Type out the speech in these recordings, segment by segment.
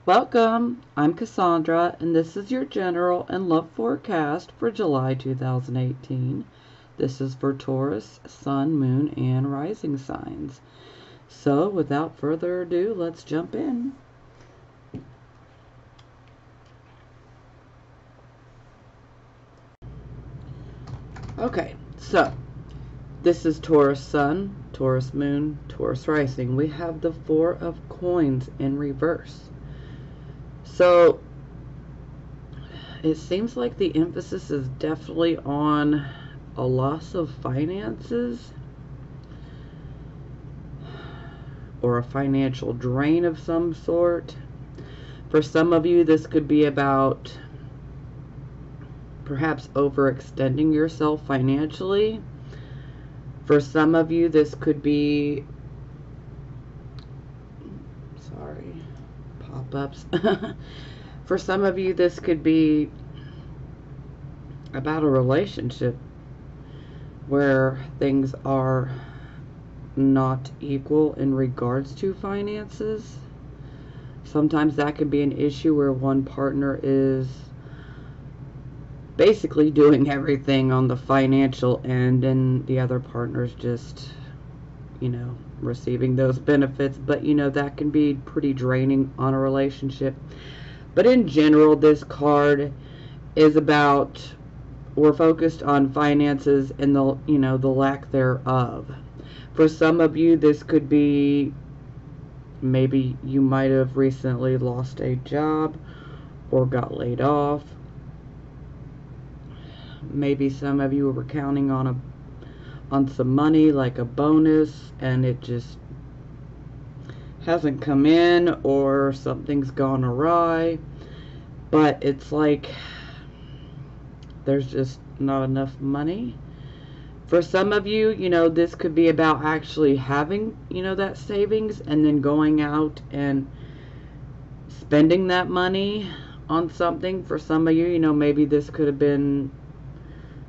Welcome, I'm Cassandra, and this is your general and love forecast for July 2018. This is for Taurus, Sun, Moon, and Rising signs. So, without further ado, let's jump in. Okay, so this is Taurus Sun, Taurus Moon, Taurus Rising. We have the Four of Coins in reverse. So, it seems like the emphasis is definitely on a loss of finances or a financial drain of some sort. For some of you, this could be about perhaps overextending yourself financially. For some of you, this could be, pop-ups. For some of you, this could be about a relationship where things are not equal in regards to finances. Sometimes that can be an issue where one partner is basically doing everything on the financial end and the other partner's just, receiving those benefits. But, that can be pretty draining on a relationship. But in general, this card is about, we're focused on finances and the lack thereof. For some of you, this could be maybe you might have recently lost a job or got laid off. Maybe some of you were counting on some money, like a bonus, and it just hasn't come in, or something's gone awry. But it's like there's just not enough money. For some of you, this could be about actually having, that savings and then going out and spending that money on something. For some of you, maybe this could have been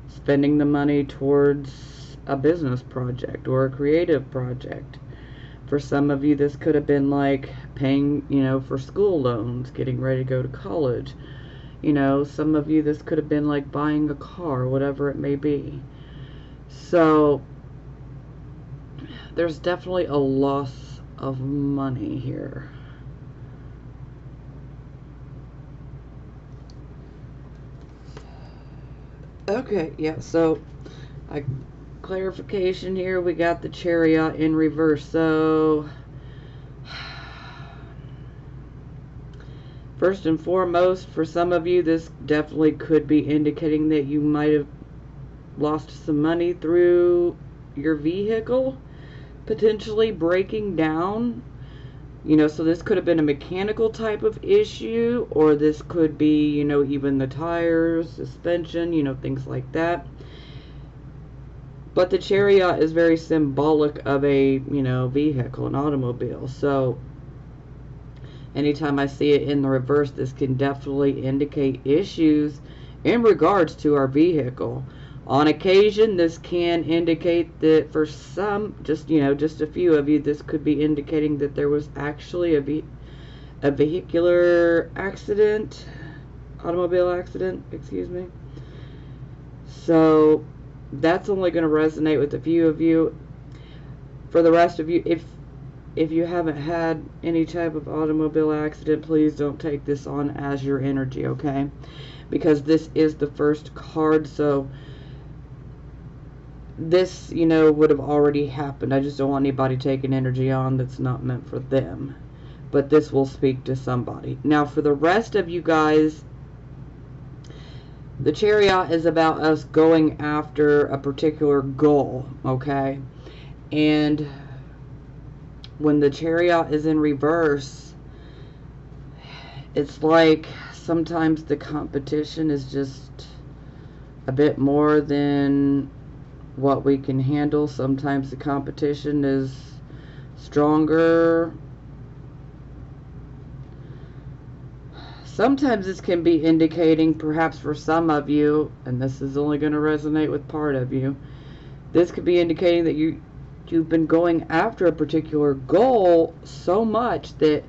spending the money towards a business project or a creative project. For some of you, this could have been like paying, for school loans, getting ready to go to college. Some of you, this could have been like buying a car, whatever it may be. So, there's definitely a loss of money here. Okay, yeah, so clarification here, we got the Chariot in reverse. So, first and foremost, for some of you, this definitely could be indicating that you might have lost some money through your vehicle potentially breaking down. So this could have been a mechanical type of issue, or this could be, even the tires, suspension, things like that. But the Chariot is very symbolic of a, vehicle, an automobile. So anytime I see it in the reverse, this can definitely indicate issues in regards to our vehicle. On occasion, this can indicate that for some, just a few of you, this could be indicating that there was actually a vehicular accident, automobile accident, excuse me. So that's only going to resonate with a few of you. For the rest of you, if you haven't had any type of automobile accident, please don't take this on as your energy, okay? Because this is the first card, so this, would have already happened. I just don't want anybody taking energy on that's not meant for them. But this will speak to somebody. Now, for the rest of you guys, the Chariot is about us going after a particular goal, okay? And when the Chariot is in reverse, it's like sometimes the competition is just a bit more than what we can handle. Sometimes the competition is stronger. Sometimes this can be indicating, perhaps for some of you, and this is only going to resonate with part of you, this could be indicating that you've been going after a particular goal so much that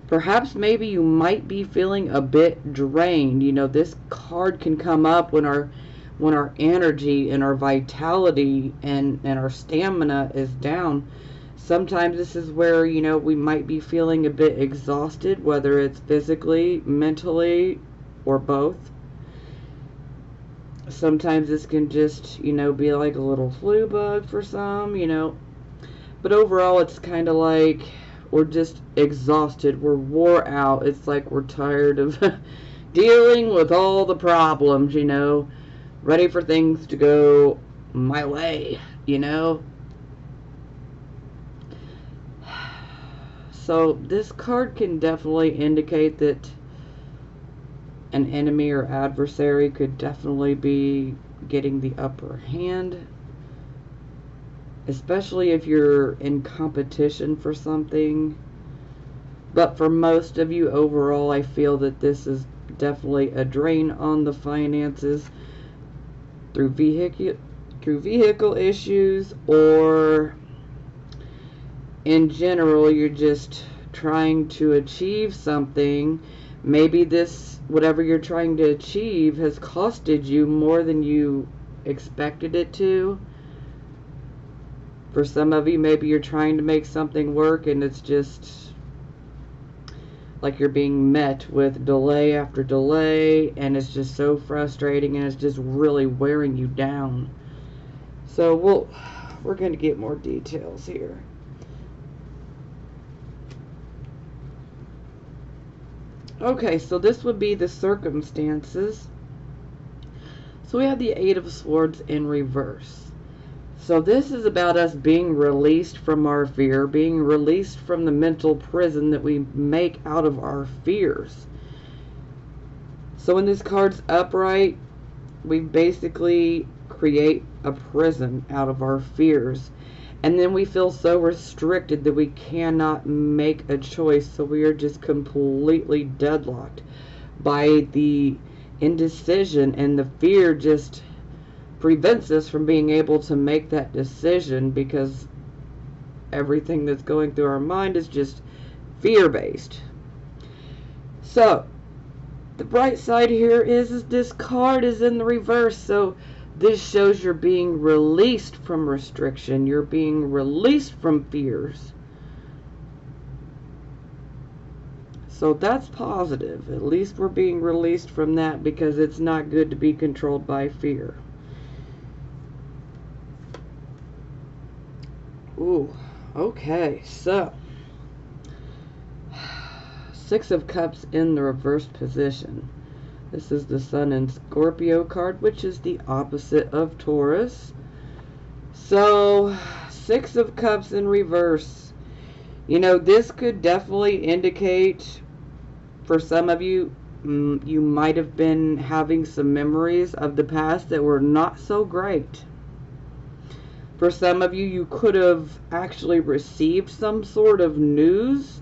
Perhaps maybe you might be feeling a bit drained. You know, this card can come up when our energy and our vitality and our stamina is down. Sometimes this is where, you know, we might be feeling a bit exhausted, whether it's physically, mentally, or both. Sometimes this can just, you know, be like a little flu bug for some, you know. But overall, it's kind of like we're just exhausted. We're wore out. It's like we're tired of dealing with all the problems, you know. Ready for things to go my way, you know. So this card can definitely indicate that an enemy or adversary could definitely be getting the upper hand, especially if you're in competition for something. But for most of you overall, I feel that this is definitely a drain on the finances through vehicle issues, or in general you're just trying to achieve something. Maybe this, whatever you're trying to achieve, has costed you more than you expected it to. For some of you, maybe you're trying to make something work and it's just like you're being met with delay after delay, and it's just so frustrating and it's just really wearing you down. So we're going to get more details here. Okay, so this would be the circumstances. So we have the Eight of Swords in reverse. So this is about us being released from our fear, being released from the mental prison that we make out of our fears. So when this card's upright, we basically create a prison out of our fears. And then we feel so restricted that we cannot make a choice. So we are just completely deadlocked by the indecision, and the fear just prevents us from being able to make that decision, because everything that's going through our mind is just fear-based. So the bright side here is this card is in the reverse. So this shows you're being released from restriction. You're being released from fears. So that's positive. At least we're being released from that, because it's not good to be controlled by fear. Ooh, okay, so Six of Cups in the reversed position. This is the Sun and Scorpio card, which is the opposite of Taurus. So, Six of Cups in reverse. You know, this could definitely indicate, for some of you, you might have been having some memories of the past that were not so great. For some of you, you could have actually received some sort of news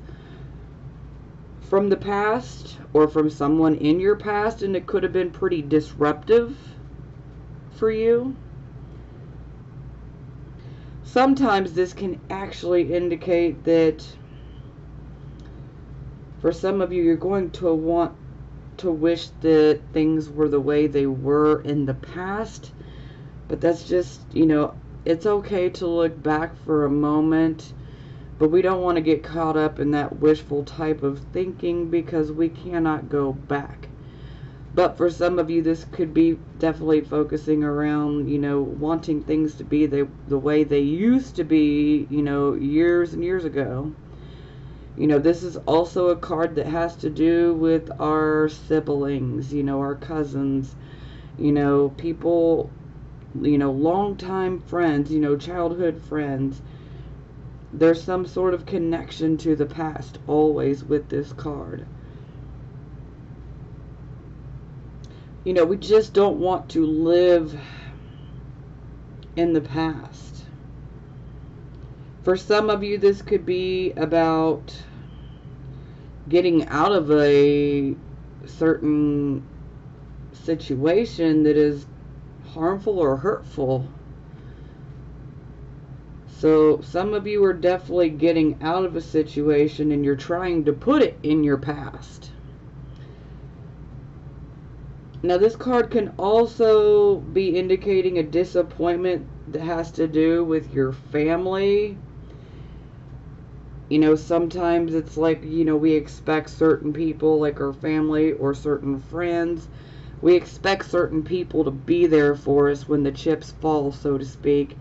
from the past, or from someone in your past, and it could have been pretty disruptive for you. Sometimes this can actually indicate that for some of you, you're going to want to wish that things were the way they were in the past. But that's just, you know, it's okay to look back for a moment, but we don't want to get caught up in that wishful type of thinking, because we cannot go back. But for some of you, this could be definitely focusing around, you know, wanting things to be the way they used to be, you know, years and years ago. You know, this is also a card that has to do with our siblings, you know, our cousins, you know, people, you know, longtime friends, you know, childhood friends. There's some sort of connection to the past always with this card. You know, we just don't want to live in the past. For some of you, this could be about getting out of a certain situation that is harmful or hurtful. So some of you are definitely getting out of a situation and you're trying to put it in your past. Now this card can also be indicating a disappointment that has to do with your family. You know, sometimes it's like, you know, we expect certain people, like our family or certain friends. We expect certain people to be there for us when the chips fall, so to speak.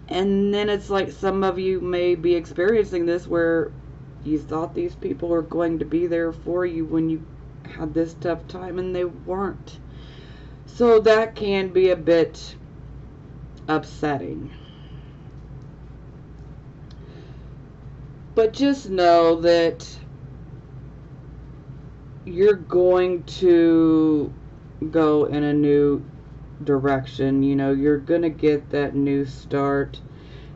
And then it's like some of you may be experiencing this where you thought these people were going to be there for you when you had this tough time and they weren't. So that can be a bit upsetting. But just know that you're going to go in a new direction. You know, you're going to get that new start.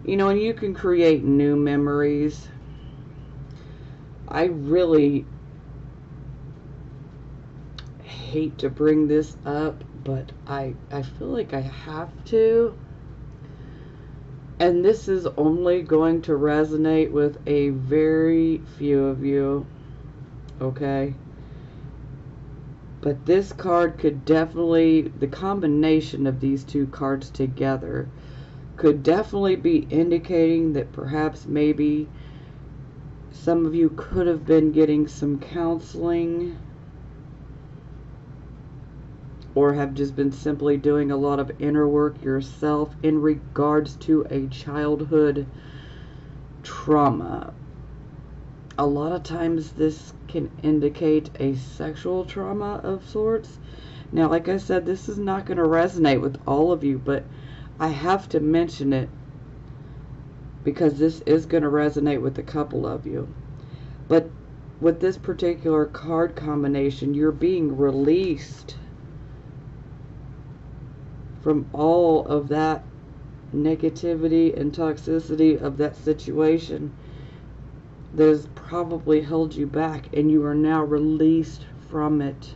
You know, and you can create new memories. I really hate to bring this up, but I feel like I have to. And this is only going to resonate with a very few of you, okay? But this card could definitely, the combination of these two cards together could definitely be indicating that perhaps maybe some of you could have been getting some counseling, or have just been simply doing a lot of inner work yourself in regards to a childhood trauma. A lot of times this can indicate a sexual trauma of sorts. Now, like I said, this is not going to resonate with all of you, but I have to mention it because this is going to resonate with a couple of you. But with this particular card combination, you're being released from all of that negativity and toxicity of that situation that has probably held you back, and you are now released from it.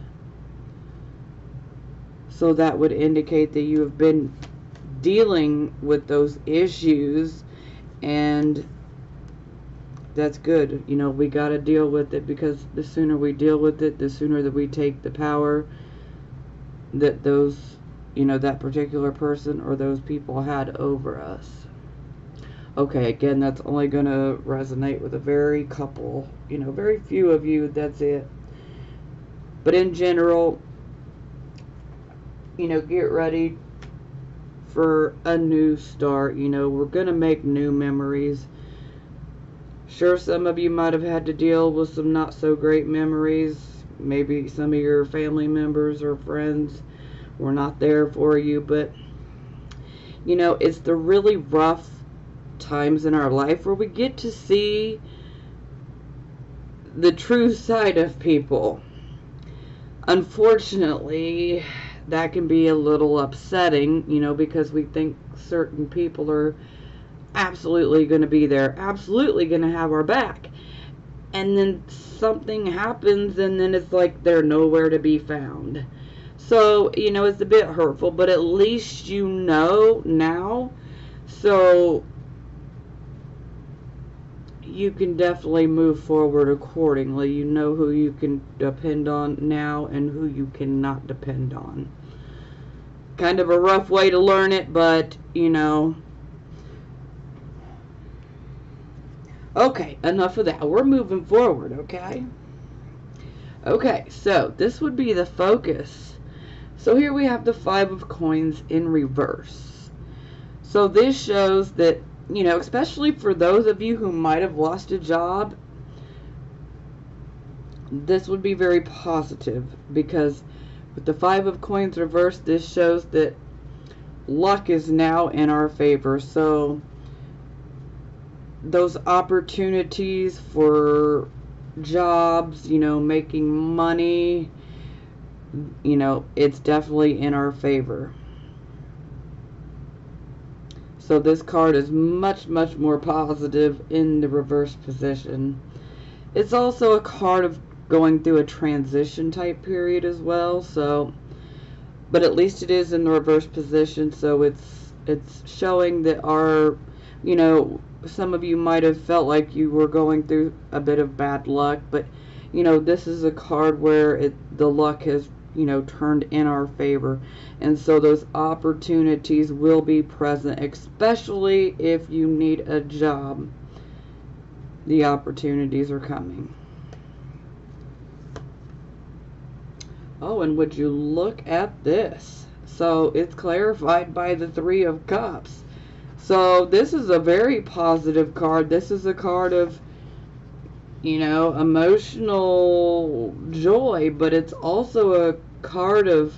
So that would indicate that you have been dealing with those issues, and that's good. You know, we got to deal with it, because the sooner we deal with it, the sooner that we take the power that those, you know, that particular person or those people had over us. Okay, again, that's only going to resonate with a very couple, you know, very few of you, that's it. But in general, you know, get ready for a new start. You know, we're going to make new memories. Sure, some of you might have had to deal with some not so great memories. Maybe some of your family members or friends were not there for you, but, you know, it's the really rough times in our life where we get to see the true side of people. Unfortunately, that can be a little upsetting, you know, because we think certain people are absolutely going to be there, absolutely going to have our back, and then something happens and then it's like they're nowhere to be found. So, you know, it's a bit hurtful, but at least you know now, so you can definitely move forward accordingly. You know who you can depend on now and who you cannot depend on. Kind of a rough way to learn it, but, you know. Okay, enough of that. We're moving forward, okay? Okay, so this would be the focus. So here we have the 5 of Coins in reverse. So this shows that, you know, especially for those of you who might have lost a job, this would be very positive, because with the 5 of Coins reversed, this shows that luck is now in our favor. So those opportunities for jobs, you know, making money, you know, it's definitely in our favor. So this card is much, much more positive in the reverse position. It's also a card of going through a transition type period as well. So, but at least it is in the reverse position. So it's showing that our You know, some of you might have felt like you were going through a bit of bad luck, but you know, this is a card where the luck has, you know, turned in our favor. And so those opportunities will be present, especially if you need a job. The opportunities are coming. Oh, and would you look at this? So it's clarified by the Three of Cups. So this is a very positive card. This is a card of, you know, emotional joy, but it's also a card of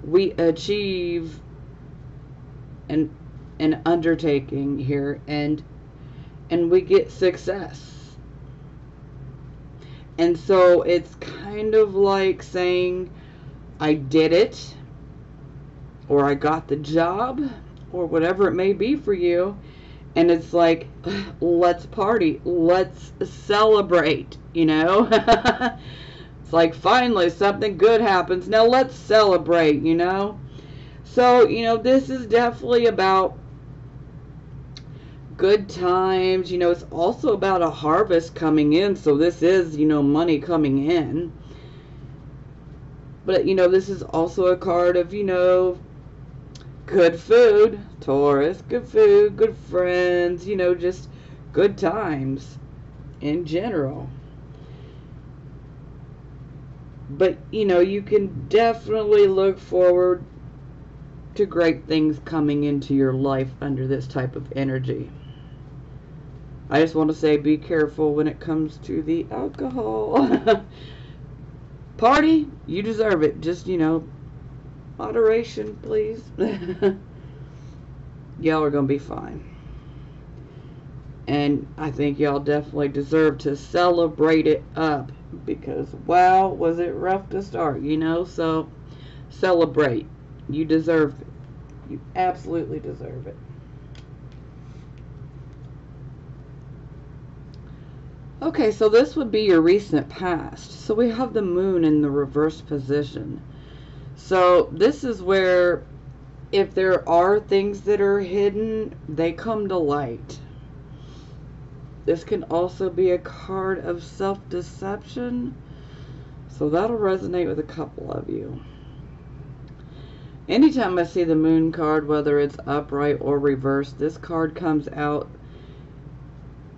we achieve an undertaking here, and we get success. And so it's kind of like saying, I did it, or I got the job, or whatever it may be for you. And it's like, let's party, let's celebrate, you know. It's like, finally something good happens, now let's celebrate, you know. So, you know, this is definitely about good times. You know, it's also about a harvest coming in. So this is, you know, money coming in. But, you know, this is also a card of, you know, good food, Taurus, good food, good friends, you know, just good times in general. But, you know, you can definitely look forward to great things coming into your life under this type of energy. I just want to say, be careful when it comes to the alcohol. Party, you deserve it. Just, you know, moderation, please. Y'all are going to be fine. And I think y'all definitely deserve to celebrate it up. Because, wow, was it rough to start, you know? So, celebrate. You deserve it. You absolutely deserve it. Okay, so this would be your recent past. So we have the moon in the reverse position. So this is where, if there are things that are hidden, they come to light. This can also be a card of self-deception. So that'll resonate with a couple of you. Anytime I see the moon card, whether it's upright or reversed, this card comes out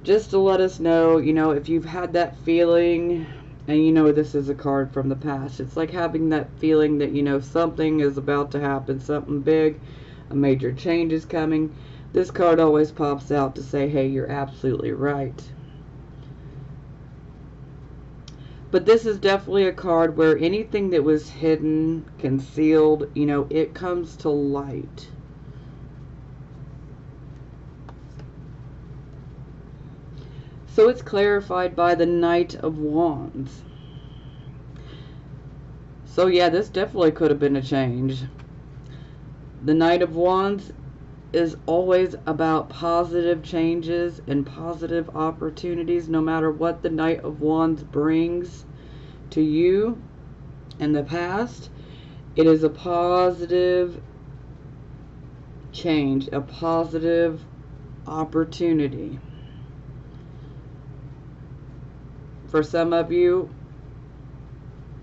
just to let us know, you know, if you've had that feeling, and you know this is a card from the past. It's like having that feeling that, you know, something is about to happen, something big, a major change is coming. This card always pops out to say, hey, you're absolutely right. But this is definitely a card where anything that was hidden, concealed, you know, it comes to light. So it's clarified by the Knight of Wands. So yeah, this definitely could have been a change. The Knight of Wands is always about positive changes and positive opportunities, no matter what the Knight of Wands brings to you in the past. It is a positive change, a positive opportunity. For some of you,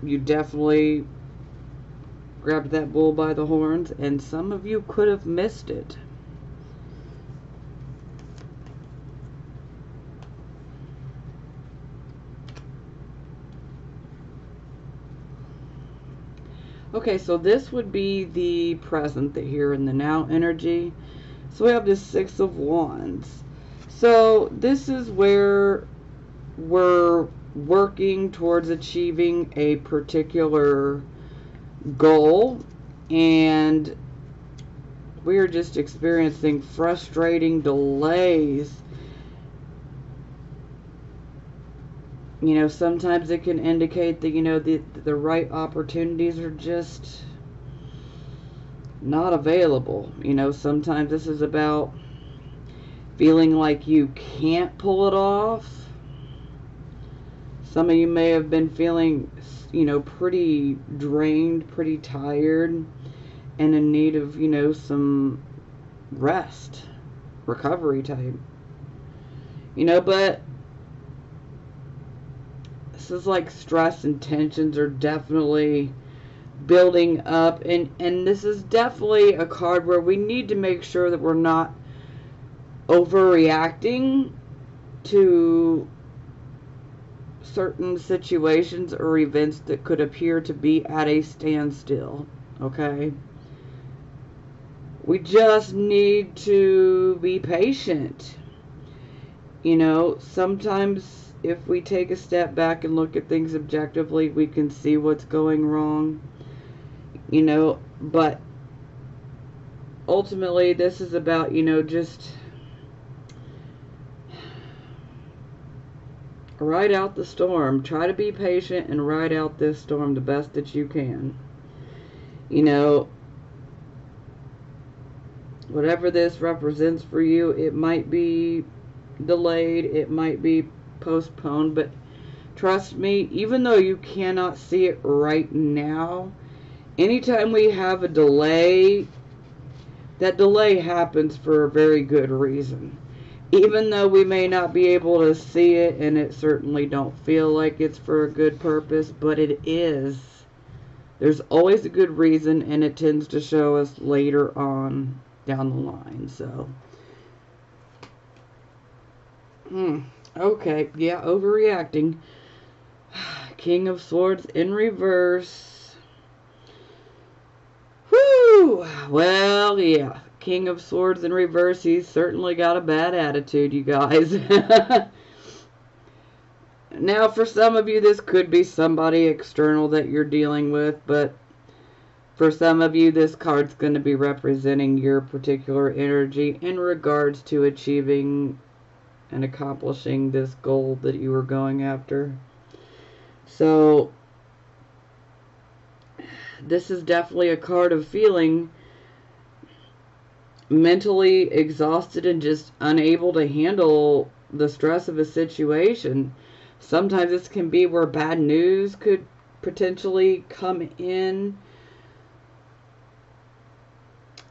you definitely grabbed that bull by the horns, and some of you could have missed it. Okay, so this would be the present, the here and the now energy. So we have the Six of Wands. So this is where we're working towards achieving a particular goal, and we're just experiencing frustrating delays. You know, sometimes it can indicate that, you know, the right opportunities are just not available. You know, sometimes this is about feeling like you can't pull it off. Some of you may have been feeling, you know, pretty drained, pretty tired. and in need of, you know, some rest, recovery type. You know, but this is like stress and tensions are definitely building up, and this is definitely a card where we need to make sure that we're not overreacting to certain situations or events that could appear to be at a standstill. Okay, we just need to be patient. You know, sometimes if we take a step back and look at things objectively, we can see what's going wrong. You know, but ultimately this is about, you know, just ride out the storm. Try to be patient and ride out this storm the best that you can. You know, whatever this represents for you, it might be delayed, it might be postponed, but trust me, even though you cannot see it right now, anytime we have a delay, that delay happens for a very good reason. Even though we may not be able to see it, and it certainly don't feel like it's for a good purpose, but it is. There's always a good reason, and it tends to show us later on down the line. So, okay, yeah, overreacting. King of Swords in reverse. Whew! Well, yeah. King of Swords in reverse, he's certainly got a bad attitude, you guys. Now, for some of you, this could be somebody external that you're dealing with, but for some of you, this card's going to be representing your particular energy in regards to achieving and accomplishing this goal that you were going after. So, this is definitely a card of feeling mentally exhausted and just unable to handle the stress of a situation. Sometimes this can be where bad news could potentially come in,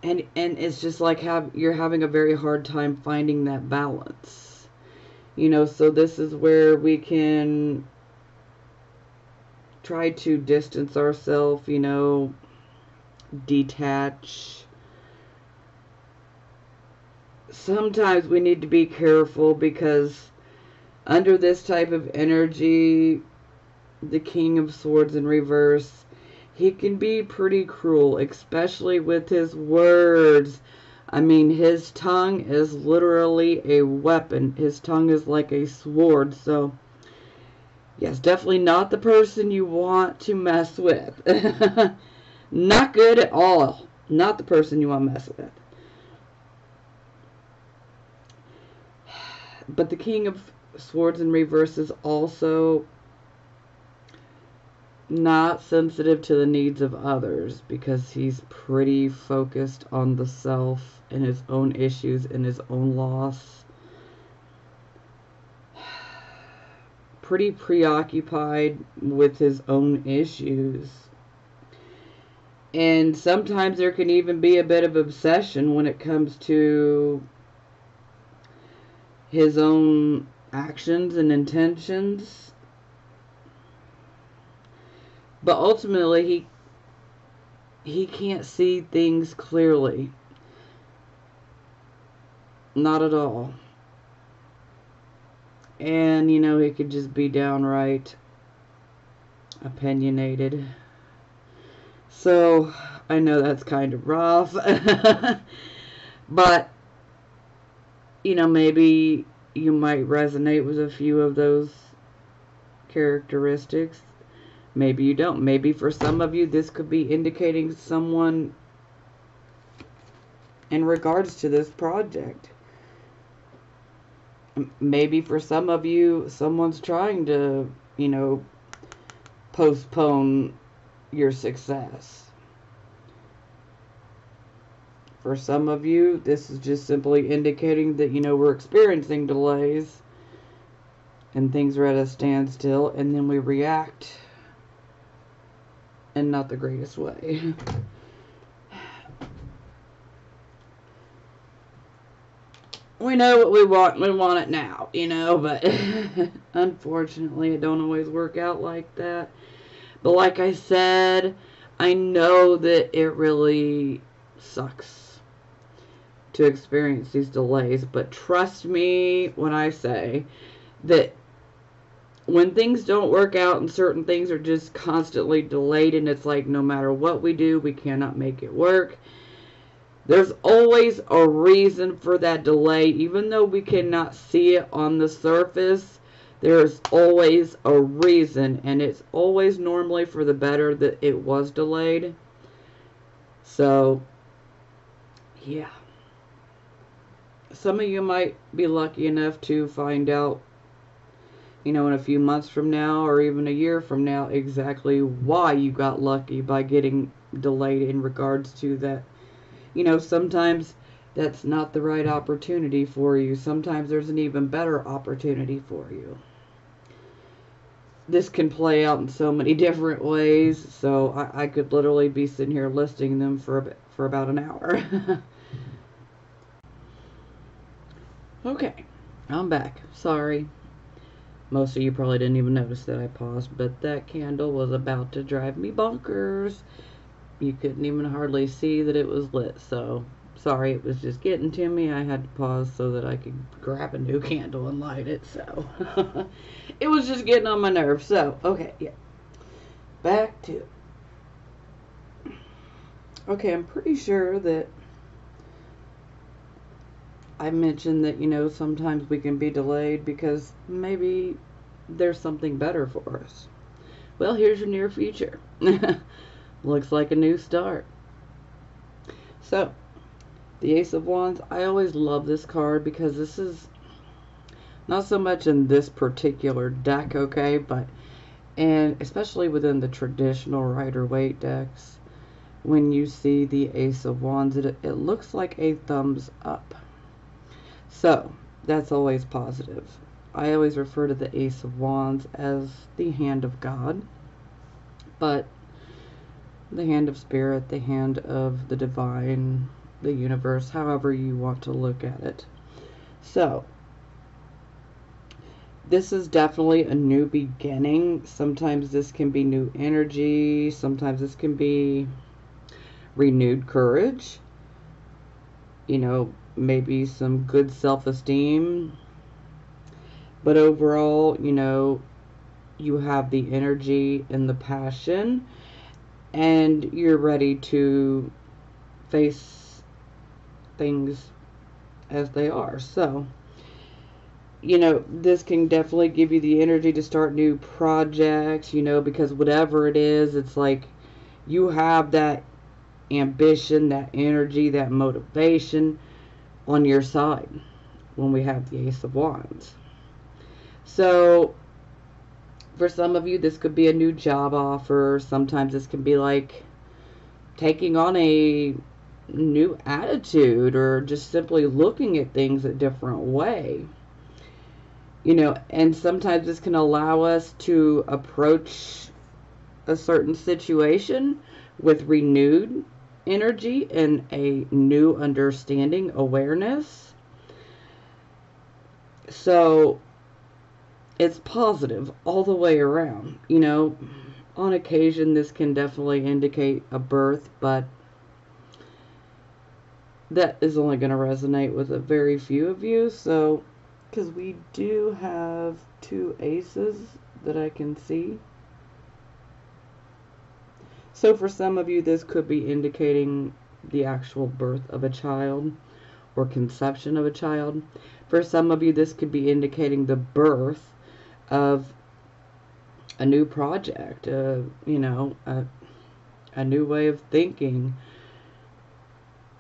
and it's just like you're having a very hard time finding that balance. You know, so this is where we can try to distance ourselves, you know, detach. Sometimes we need to be careful because under this type of energy, the King of Swords in reverse, he can be pretty cruel, especially with his words. I mean, his tongue is literally a weapon. His tongue is like a sword. So, yes, definitely not the person you want to mess with. Not good at all. Not the person you want to mess with. But the King of Swords in reverse is also not sensitive to the needs of others because he's pretty focused on the self and his own issues and his own loss. Pretty preoccupied with his own issues. And sometimes there can even be a bit of obsession when it comes to his own actions and intentions. But ultimately, he can't see things clearly. Not at all. And, you know, he could just be downright opinionated. So, I know that's kind of rough. But, you know, maybe you might resonate with a few of those characteristics. Maybe you don't. Maybe for some of you, this could be indicating someone in regards to this project. Maybe for some of you, someone's trying to, you know, postpone your success. For some of you, this is just simply indicating that, you know, we're experiencing delays and things are at a standstill, and then we react in not the greatest way. we know what we want. We want it now, you know, but unfortunately it don't always work out like that. But like I said, I know that it really sucks to experience these delays, but trust me when I say that when things don't work out and certain things are just constantly delayed, and it's like no matter what we do, we cannot make it work. There's always a reason for that delay, even though we cannot see it on the surface. There's always a reason, and it's always normally for the better that it was delayed. So, yeah. Some of you might be lucky enough to find out, you know, in a few months from now or even a year from now exactly why you got lucky by getting delayed in regards to that. You know, sometimes that's not the right opportunity for you. Sometimes there's an even better opportunity for you. This can play out in so many different ways, so I could literally be sitting here listing them for about an hour. Okay, I'm back. Sorry. Most of you probably didn't even notice that I paused, but that candle was about to drive me bonkers. You couldn't even hardly see that it was lit, so sorry, it was just getting to me. I had to pause so that I could grab a new candle and light it, so it was just getting on my nerves. So, okay, yeah. Back to it. Okay, I'm pretty sure that I mentioned that, you know, sometimes we can be delayed because maybe there's something better for us. Well, here's your near future. Looks like a new start. So, the Ace of Wands, I always love this card because this is not so much in this particular deck, okay, but and especially within the traditional Rider-Waite decks, when you see the Ace of Wands, it looks like a thumbs up. So, that's always positive. I always refer to the Ace of Wands as the hand of God, but the hand of spirit, the hand of the divine, the universe, however you want to look at it. So, this is definitely a new beginning. Sometimes this can be new energy. Sometimes this can be renewed courage. You know, maybe some good self-esteem. But overall, you know, you have the energy and the passion, and you're ready to face things as they are. So, you know, this can definitely give you the energy to start new projects, you know, because whatever it is, it's like you have that ambition, that energy, that motivation on your side when we have the Ace of Wands. So, for some of you, this could be a new job offer. Sometimes this can be like taking on a new attitude or just simply looking at things a different way. You know, and sometimes this can allow us to approach a certain situation with renewed energy and a new understanding, awareness. So it's positive all the way around. You know, on occasion this can definitely indicate a birth, but that is only going to resonate with a very few of you. So, because we do have two aces that I can see. So for some of you, this could be indicating the actual birth of a child or conception of a child. For some of you, this could be indicating the birth of a new project, you know, a new way of thinking,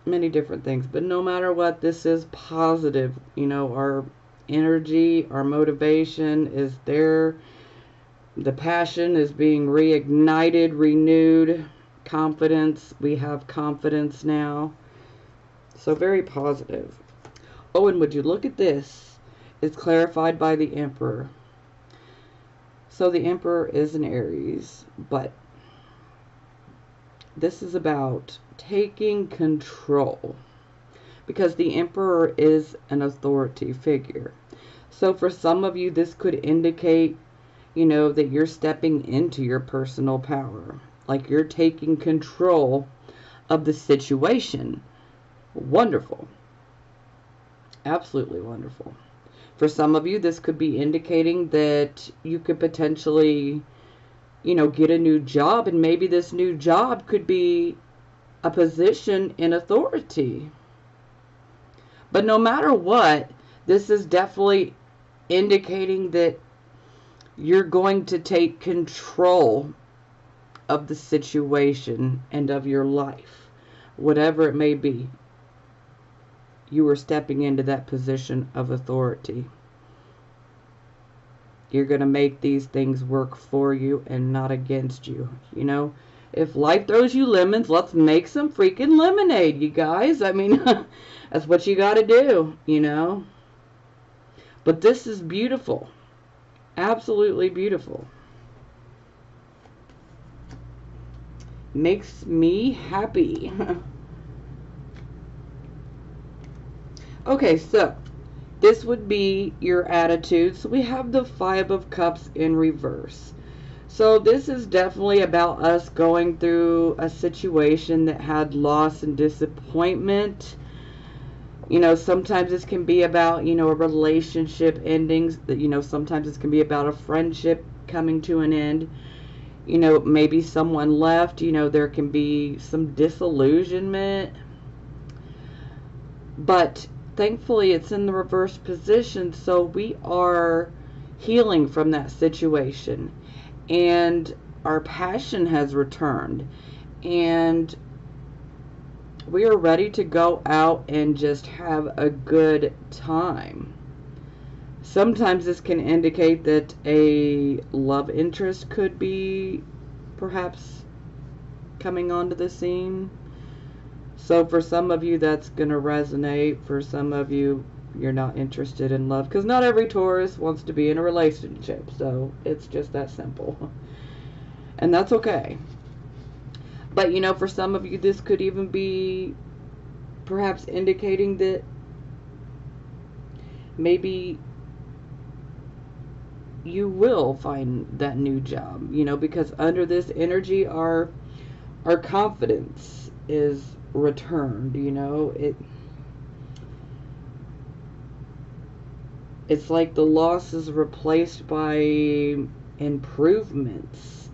many different things. But no matter what, this is positive. You know, our energy, our motivation is there. The passion is being reignited, renewed. Confidence, we have confidence now. So very positive. Oh, and would you look at this? It's clarified by the Emperor. So the Emperor is an Aries, but this is about taking control. because the Emperor is an authority figure. So for some of you, this could indicate, you know, that you're stepping into your personal power. Like you're taking control of the situation. Wonderful. Absolutely wonderful. For some of you, this could be indicating that you could potentially, you know, get a new job, and maybe this new job could be a position in authority. But no matter what, this is definitely indicating that you're going to take control of the situation and of your life, whatever it may be. You are stepping into that position of authority. You're going to make these things work for you and not against you. You know, if life throws you lemons, let's make some freaking lemonade, you guys. I mean, that's what you got to do, you know. But this is beautiful. Absolutely beautiful. Makes me happy. Okay, so this would be your attitude. So we have the Five of Cups in reverse. So this is definitely about us going through a situation that had loss and disappointment. You know, sometimes this can be about, you know, a relationship endings. You know, sometimes this can be about a friendship coming to an end. You know, maybe someone left. You know, there can be some disillusionment. But thankfully, it's in the reverse position, so we are healing from that situation. And our passion has returned. And we are ready to go out and just have a good time. Sometimes this can indicate that a love interest could be perhaps coming onto the scene. So for some of you, that's going to resonate. For some of you, you're not interested in love. Because not every Taurus wants to be in a relationship. So it's just that simple. And that's okay. But, you know, for some of you, this could even be perhaps indicating that maybe you will find that new job. You know, because under this energy, our confidence is returned. You know, it's like the loss is replaced by improvements,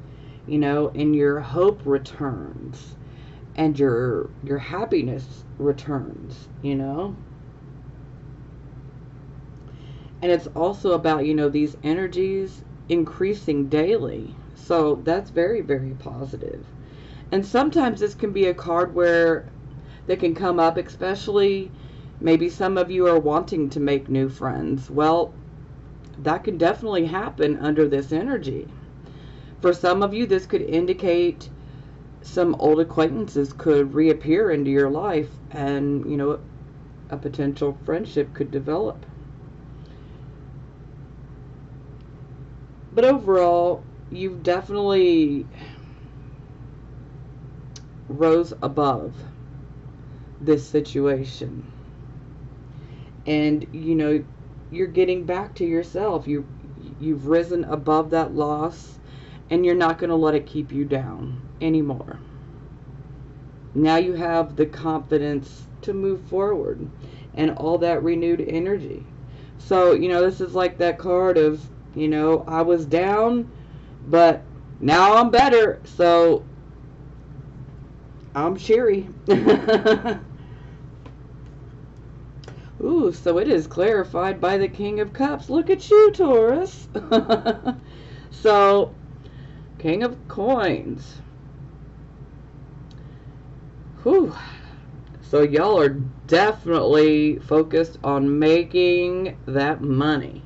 you know, and your hope returns and your happiness returns, you know. And it's also about, you know, these energies increasing daily. So that's very, very positive. And sometimes this can be a card where that can come up, especially maybe some of you are wanting to make new friends. Well, that can definitely happen under this energy. For some of you, this could indicate some old acquaintances could reappear into your life, and, you know, a potential friendship could develop. But overall, you've definitely rose above this situation, and you know, you're getting back to yourself. You've risen above that loss, and you're not going to let it keep you down anymore. Now you have the confidence to move forward and all that renewed energy. So, you know, this is like that card of, you know, I was down, but now I'm better. So I'm cheery. Ooh, so it is clarified by the King of Cups. Look at you, Taurus. So, King of Coins. Whew. So y'all are definitely focused on making that money.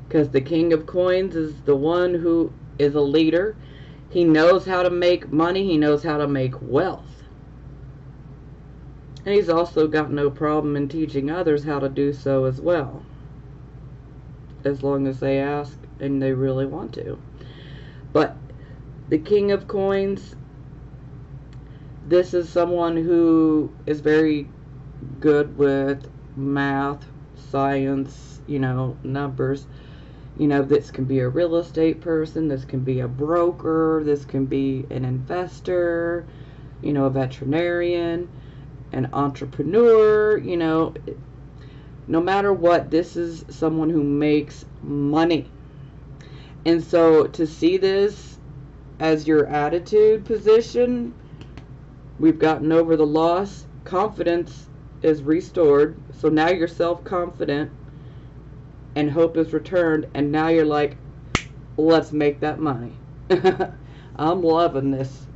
Because the King of Coins is the one who is a leader. He knows how to make money. He knows how to make wealth. And he's also got no problem in teaching others how to do so as well. As long as they ask and they really want to. But the King of Coins, this is someone who is very good with math, science, numbers. This can be a real estate person, this can be a broker, this can be an investor, a veterinarian, an entrepreneur, no matter what, this is someone who makes money. And so to see this as your attitude position, we've gotten over the loss, confidence is restored, so now you're self-confident, and hope is returned, and now you're like, let's make that money. I'm loving this.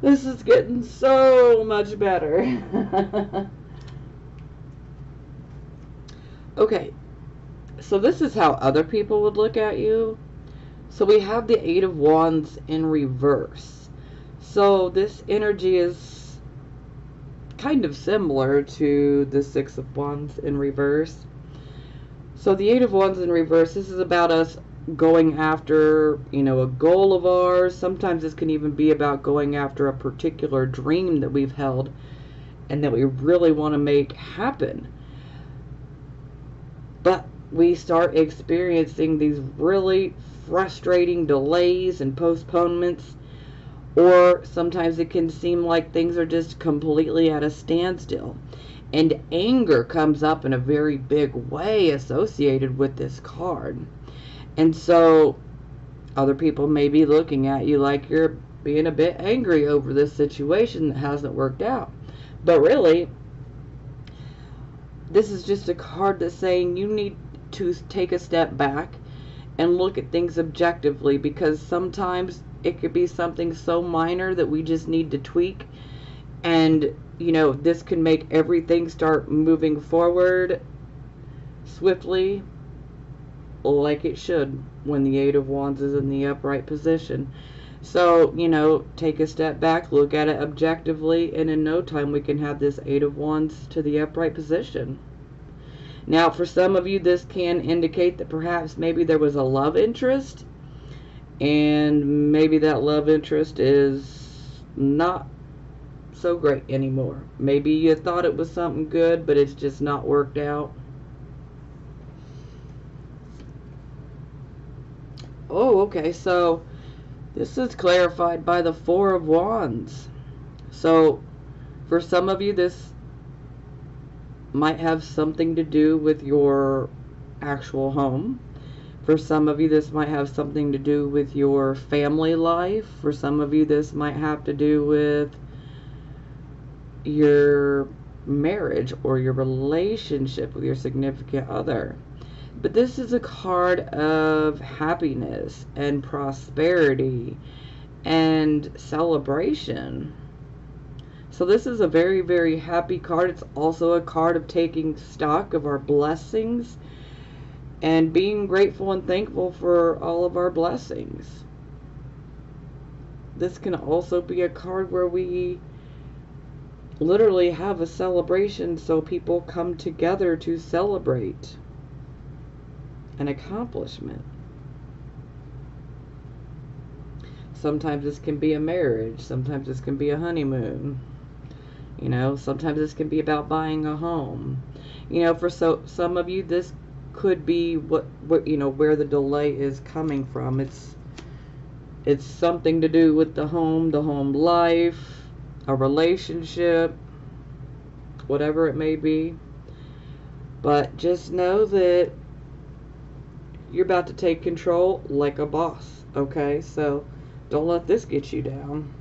This is getting so much better. Okay, so this is how other people would look at you. So we have the Eight of Wands in reverse. So this energy is kind of similar to the Six of Wands in reverse. So the Eight of Wands in reverse, this is about us going after, a goal of ours. Sometimes this can even be about going after a particular dream that we've held and that we really want to make happen. But we start experiencing these really frustrating delays and postponements, or sometimes it can seem like things are just completely at a standstill. And anger comes up in a very big way associated with this card. And so other people may be looking at you like you're being a bit angry over this situation that hasn't worked out. But really, this is just a card that's saying you need to take a step back and look at things objectively, because sometimes it could be something so minor that we just need to tweak, and this can make everything start moving forward swiftly like it should when the Eight of Wands is in the upright position. So, take a step back, look at it objectively, and in no time we can have this Eight of Wands to the upright position. Now, for some of you, this can indicate that perhaps maybe there was a love interest, and maybe that love interest is not so great anymore. Maybe you thought it was something good, but it's just not worked out. Oh, okay, so this is clarified by the Four of Wands. So, for some of you, this might have something to do with your actual home. For some of you, this might have something to do with your family life. For some of you, this might have to do with your marriage or your relationship with your significant other. But this is a card of happiness and prosperity and celebration. So this is a very, very happy card. It's also a card of taking stock of our blessings and being grateful and thankful for all of our blessings. This can also be a card where we literally have a celebration, so people come together to celebrate an accomplishment. Sometimes this can be a marriage, sometimes this can be a honeymoon. Sometimes this can be about buying a home. For some of you, this could be what where the delay is coming from. It's something to do with the home life, a relationship, whatever it may be. But just know that you're about to take control like a boss, okay? So don't let this get you down.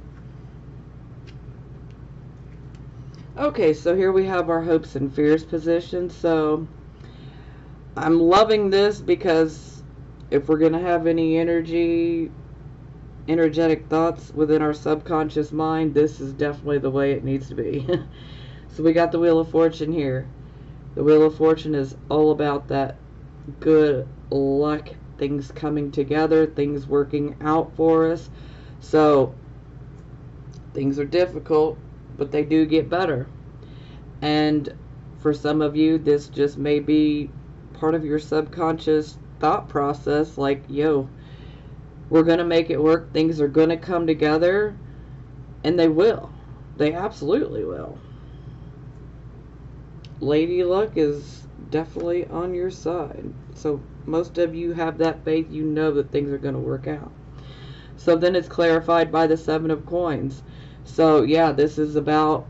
Okay, so here we have our hopes and fears position. So I'm loving this, because if we're going to have any energetic thoughts within our subconscious mind, this is definitely the way it needs to be. So we got the Wheel of Fortune here. The Wheel of Fortune is all about that good luck, things coming together, things working out for us. So things are difficult, but they do get better. And for some of you, this just may be part of your subconscious thought process, like, yo, we're going to make it work, things are going to come together, and they will. They absolutely will. Lady Luck is definitely on your side. So most of you have that faith, you know that things are going to work out. So then it's clarified by the Seven of Coins. So yeah, this is about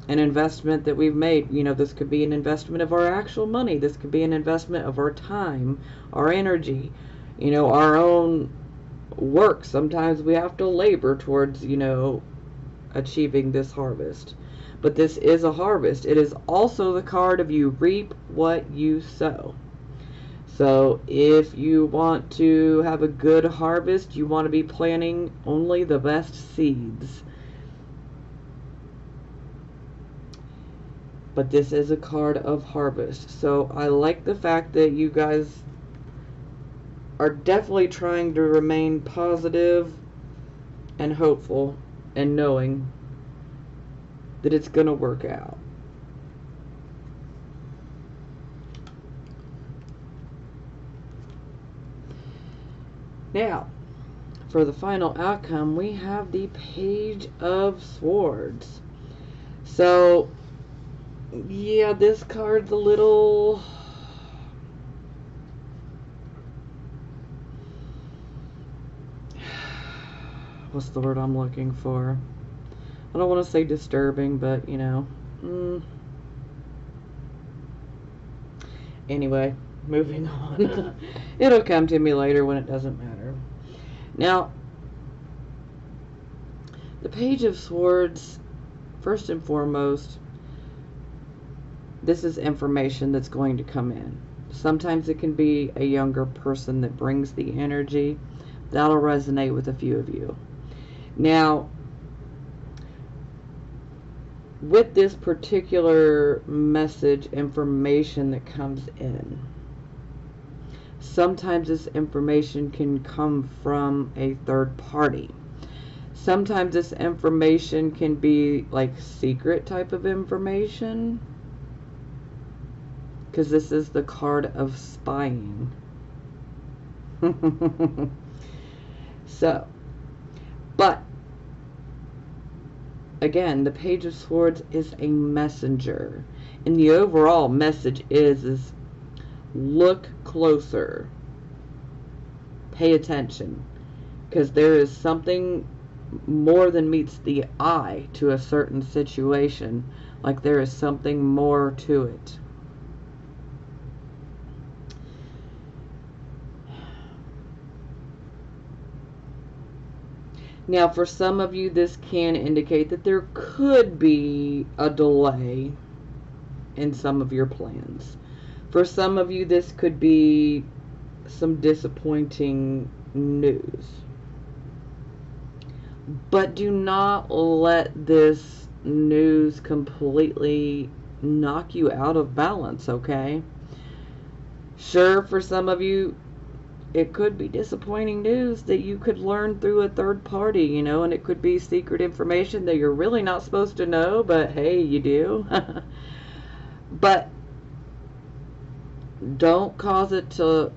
an investment that we've made. You know, this could be an investment of our actual money. This could be an investment of our time, our energy, you know, our own work. Sometimes we have to labor towards, you know, achieving this harvest. But this is a harvest. It is also the card of you reap what you sow. So if you want to have a good harvest, you want to be planting only the best seeds. But this is a card of harvest. So I like the fact that you guys are definitely trying to remain positive and hopeful and knowing that it's going to work out. Now, for the final outcome, we have the Page of Swords. So, yeah, this card's a little... what's the word I'm looking for? I don't want to say disturbing, but, you know. Anyway, moving on. It'll come to me later when it doesn't matter. Now, the Page of Swords, first and foremost, this is information that's going to come in. Sometimes it can be a younger person that brings the energy. That'll resonate with a few of you. Now, with this particular message, information that comes in, sometimes this information can come from a third party. Sometimes this information can be like secret type of information, because this is the card of spying. So, but again, the Page of Swords is a messenger, and the overall message is look closer, pay attention, because there is something more than meets the eye to a certain situation. Like there is something more to it. Now, for some of you, this can indicate that there could be a delay in some of your plans. For some of you, this could be some disappointing news. But do not let this news completely knock you out of balance, okay? Sure, for some of you, it could be disappointing news that you could learn through a third party, you know, and it could be secret information that you're really not supposed to know, but hey, you do. But don't cause it to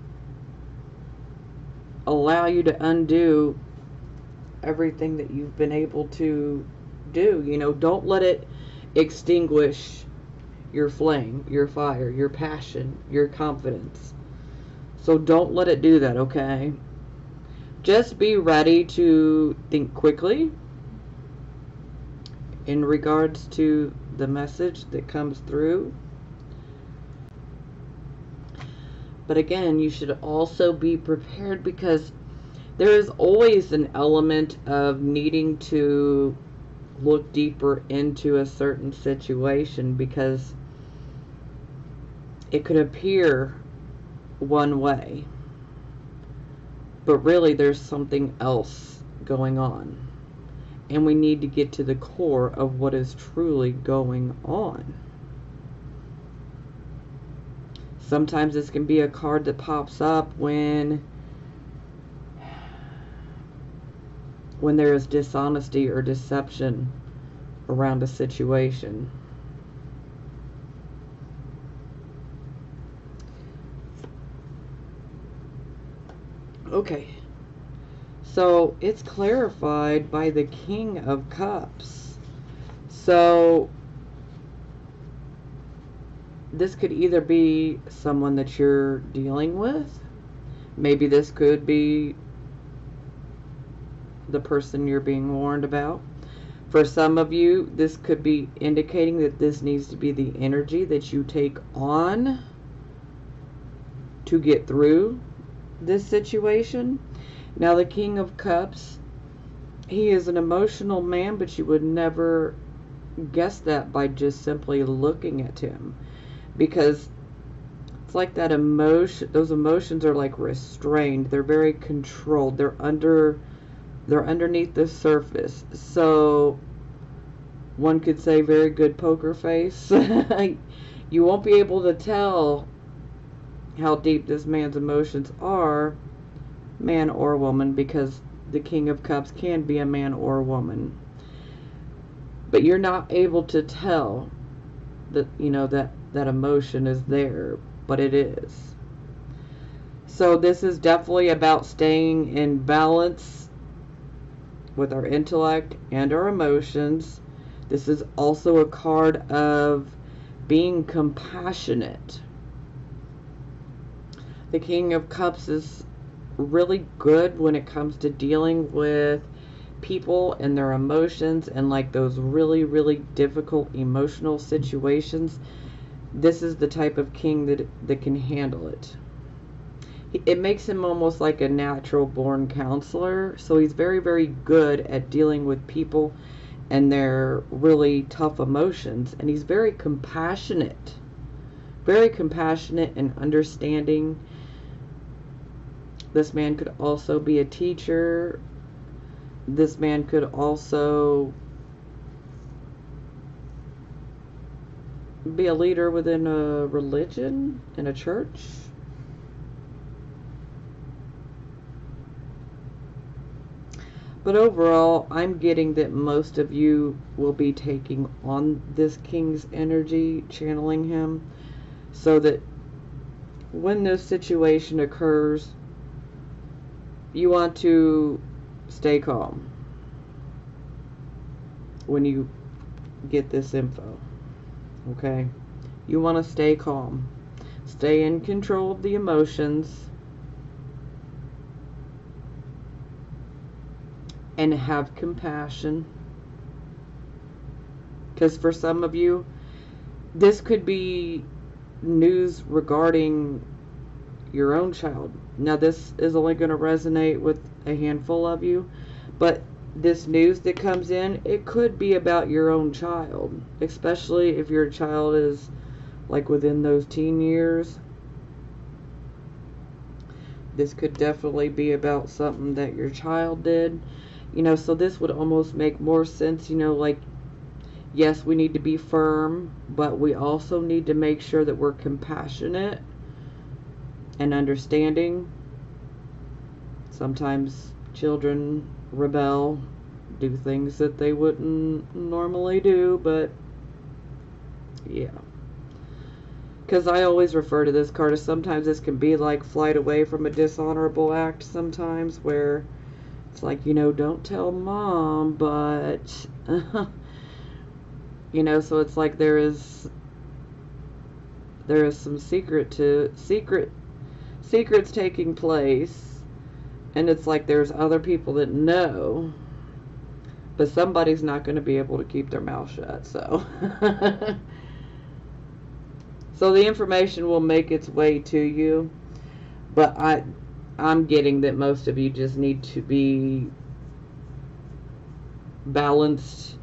allow you to undo everything that you've been able to do. You know, don't let it extinguish your flame, your fire, your passion, your confidence. So don't let it do that, okay? Just be ready to think quickly in regards to the message that comes through. But again, you should also be prepared, because there is always an element of needing to look deeper into a certain situation, because it could appear one way, but really there's something else going on, and we need to get to the core of what is truly going on. Sometimes this can be a card that pops up when there is dishonesty or deception around a situation. Okay, so it's clarified by the King of Cups. So this could either be someone that you're dealing with. Maybe this could be the person you're being warned about. For some of you, this could be indicating that this needs to be the energy that you take on to get through this situation. Now, the King of Cups, he is an emotional man, but you would never guess that by just simply looking at him, because it's like that emotion, those emotions are like restrained. They're very controlled. They're underneath the surface. So one could say very good poker face. You won't be able to tell how deep this man's emotions are, man or woman, because the King of Cups can be a man or a woman. But you're not able to tell that, you know, that emotion is there, but it is. So this is definitely about staying in balance with our intellect and our emotions. This is also a card of being compassionate. The King of Cups is really good when it comes to dealing with people and their emotions and like those really, really difficult emotional situations. This is the type of king that can handle it. It makes him almost like a natural born counselor. So he's very, very good at dealing with people and their really tough emotions. And he's very compassionate and understanding. This man could also be a teacher. This man could also be a leader within a religion, in a church. But overall, I'm getting that most of you will be taking on this king's energy, channeling him, so that when this situation occurs, you want to stay calm when you get this info. Okay? You want to stay calm. Stay in control of the emotions. And have compassion. Because for some of you, this could be news regarding your own child. Now, this is only going to resonate with a handful of you, but this news that comes in, it could be about your own child, especially if your child is like within those teen years. This could definitely be about something that your child did. You know, so this would almost make more sense, you know, like, yes, we need to be firm, but we also need to make sure that we're compassionate and understanding. Sometimes children rebel, do things that they wouldn't normally do, but yeah. Because I always refer to this card as sometimes this can be like flight away from a dishonorable act sometimes, where it's like, you know, don't tell mom, but you know, so it's like there is some secrets taking place, and it's like there's other people that know, but somebody's not going to be able to keep their mouth shut. So so the information will make its way to you, but I'm getting that most of you just need to be balanced.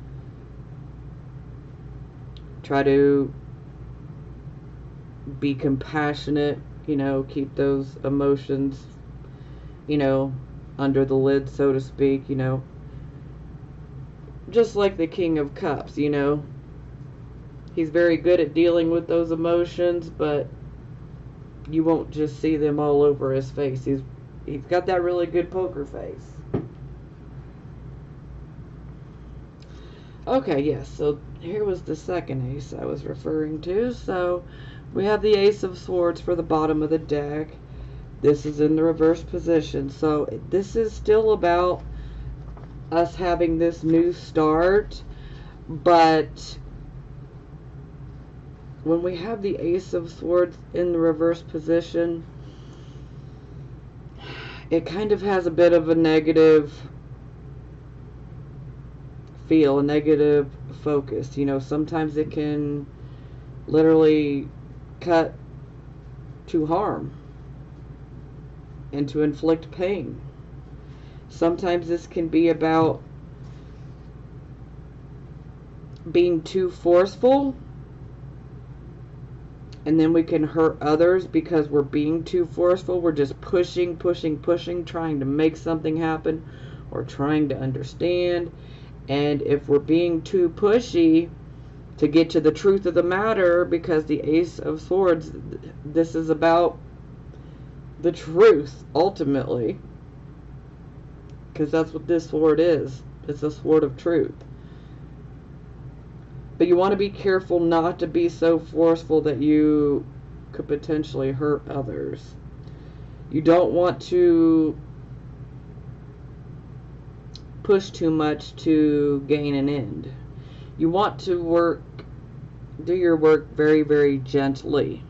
Try to be compassionate, you know, keep those emotions, you know, under the lid, so to speak, you know. Just like the King of Cups, you know. He's very good at dealing with those emotions, but you won't just see them all over his face. He's got that really good poker face. Okay, yes, so here was the second ace I was referring to. So we have the Ace of Swords for the bottom of the deck. This is in the reverse position. So this is still about us having this new start, but when we have the Ace of Swords in the reverse position, it kind of has a bit of a negative feel, a negative focus. You know, sometimes it can literally cut to harm and to inflict pain. Sometimes this can be about being too forceful, and then we can hurt others because we're being too forceful. We're just pushing, trying to make something happen or trying to understand. And if we're being too pushy to get to the truth of the matter, because the Ace of Swords, this is about the truth, ultimately. Because that's what this sword is. It's a sword of truth. But you want to be careful not to be so forceful that you could potentially hurt others. You don't want to push too much to gain an end. You want to do your work very, very gently.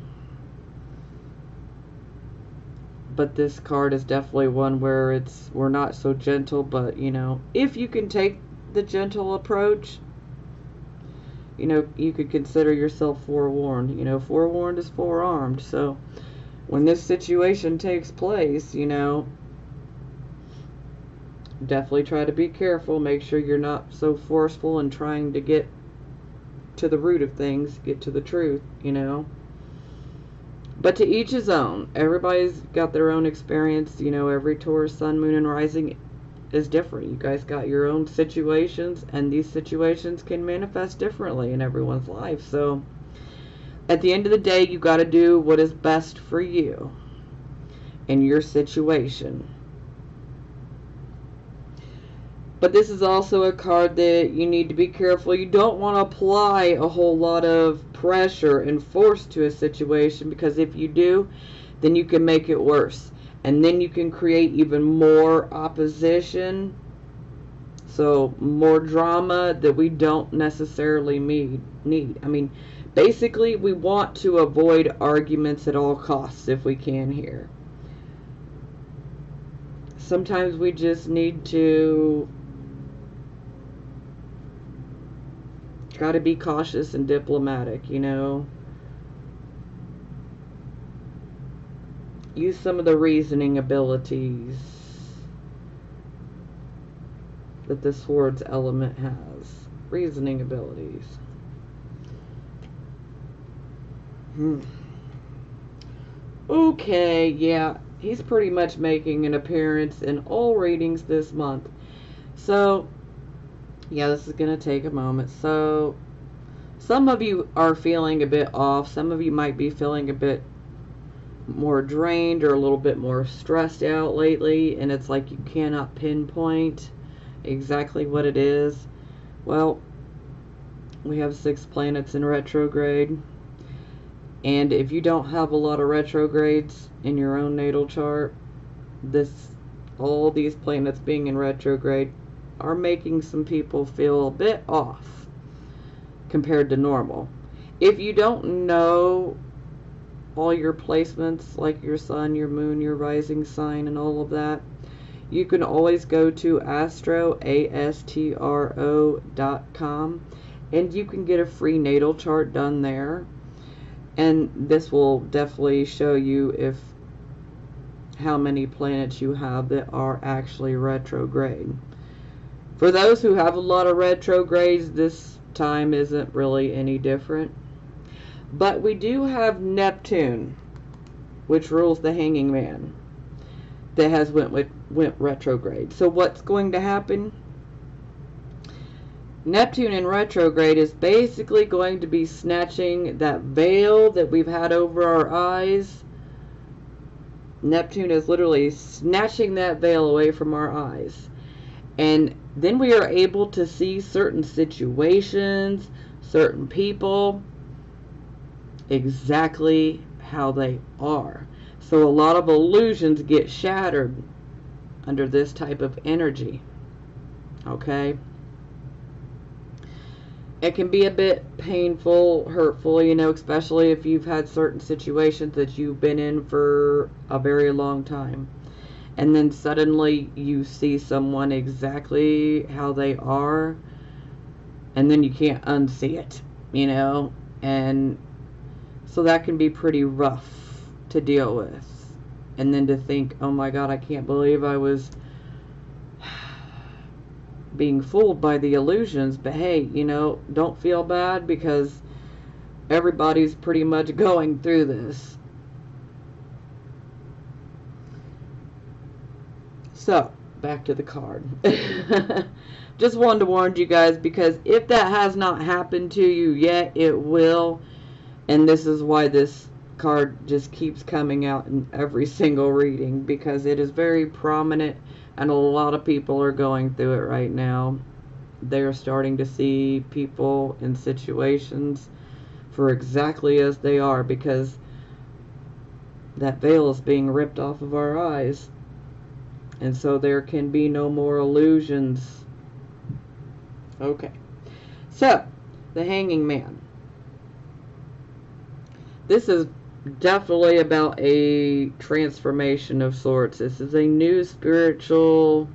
But this card is definitely one where we're not so gentle, but you know, if you can take the gentle approach, you know, you could consider yourself forewarned. You know, forewarned is forearmed. So when this situation takes place, you know, definitely try to be careful. Make sure you're not so forceful and trying to get to the root of things, get to the truth, you know. But to each his own. Everybody's got their own experience. You know, every Taurus, Sun, Moon, and Rising is different. You guys got your own situations, and these situations can manifest differently in everyone's life. So at the end of the day, you got to do what is best for you in your situation. But this is also a card that you need to be careful. You don't want to apply a whole lot of pressure and force to a situation, because if you do, then you can make it worse. And then you can create even more opposition. So more drama that we don't necessarily need. I mean, basically we want to avoid arguments at all costs if we can here. Sometimes we just need to try to be cautious and diplomatic, you know. Use some of the reasoning abilities that the Swords element has. Reasoning abilities. Okay, yeah, he's pretty much making an appearance in all readings this month. So, yeah, this is going to take a moment. So, some of you are feeling a bit off. Some of you might be feeling a bit more drained or a little bit more stressed out lately, and it's like you cannot pinpoint exactly what it is. Well, we have 6 planets in retrograde, and if you don't have a lot of retrogrades in your own natal chart, all these planets being in retrograde are making some people feel a bit off compared to normal. If you don't know all your placements, like your sun, your moon, your rising sign, and all of that, you can always go to astro.com, and you can get a free natal chart done there. And this will definitely show you how many planets you have that are actually retrograde. For those who have a lot of retrogrades, this time isn't really any different. But we do have Neptune, which rules the Hanging Man, that has went retrograde. So what's going to happen? Neptune in retrograde is basically going to be snatching that veil that we've had over our eyes. Neptune is literally snatching that veil away from our eyes. And then we are able to see certain situations, certain people, exactly how they are. So a lot of illusions get shattered under this type of energy. Okay? it can be a bit painful, hurtful, you know, especially if you've had certain situations that you've been in for a very long time. And then suddenly you see someone exactly how they are, and then you can't unsee it, you know? And so that can be pretty rough to deal with. And then to think, oh my God, I can't believe I was being fooled by the illusions. But hey, you know, don't feel bad, because everybody's pretty much going through this. So, back to the card. Just wanted to warn you guys, because if that has not happened to you yet, it will. And this is why this card just keeps coming out in every single reading, because it is very prominent, and a lot of people are going through it right now. They're starting to see people in situations for exactly as they are, because that veil is being ripped off of our eyes. And so there can be no more illusions. Okay. So, the Hanging Man. This is definitely about a transformation of sorts. This is a new spiritual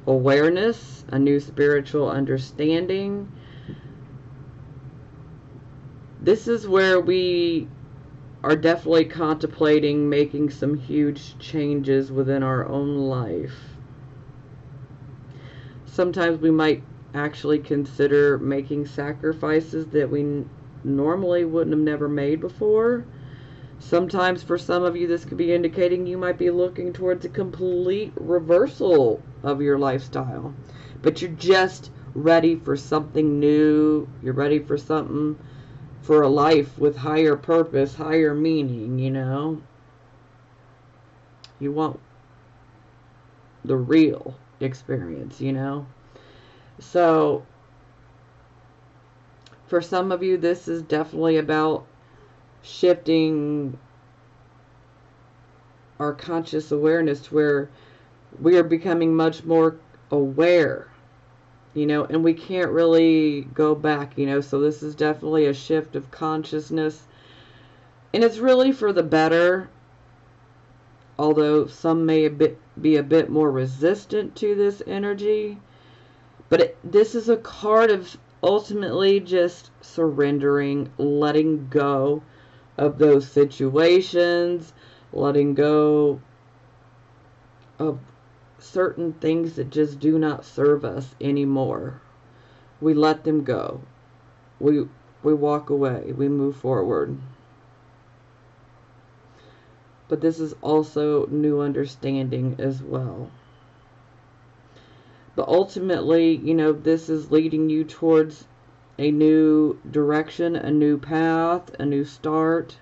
awareness, a new spiritual understanding. This is where we are definitely contemplating making some huge changes within our own life. Sometimes we might actually consider making sacrifices that we normally wouldn't have never made before. Sometimes for some of you, this could be indicating you might be looking towards a complete reversal of your lifestyle. But you're just ready for something new. You're ready for something, for a life with higher purpose, higher meaning, you know. You want the real experience, you know. So, for some of you, this is definitely about shifting our conscious awareness to where we are becoming much more aware, you know, and we can't really go back, you know. So this is definitely a shift of consciousness, and it's really for the better, although some may be a bit more resistant to this energy. But this is a card of ultimately just surrendering, letting go of those situations, letting go of certain things that just do not serve us anymore. We let them go. We walk away. We move forward. But this is also new understanding as well. But ultimately, you know, this is leading you towards a new direction, a new path, a new start.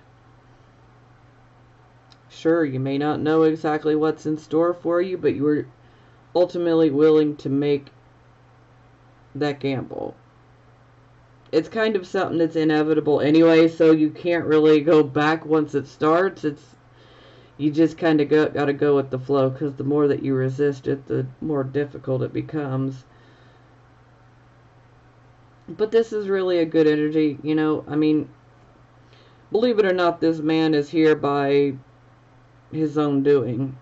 Sure, you may not know exactly what's in store for you, but you're ultimately willing to make that gamble. It's kind of something that's inevitable anyway, so you can't really go back once it starts. You just kind of got to go with the flow, because the more that you resist it, the more difficult it becomes. But this is really a good energy, you know. I mean, believe it or not, this man is here by his own doing.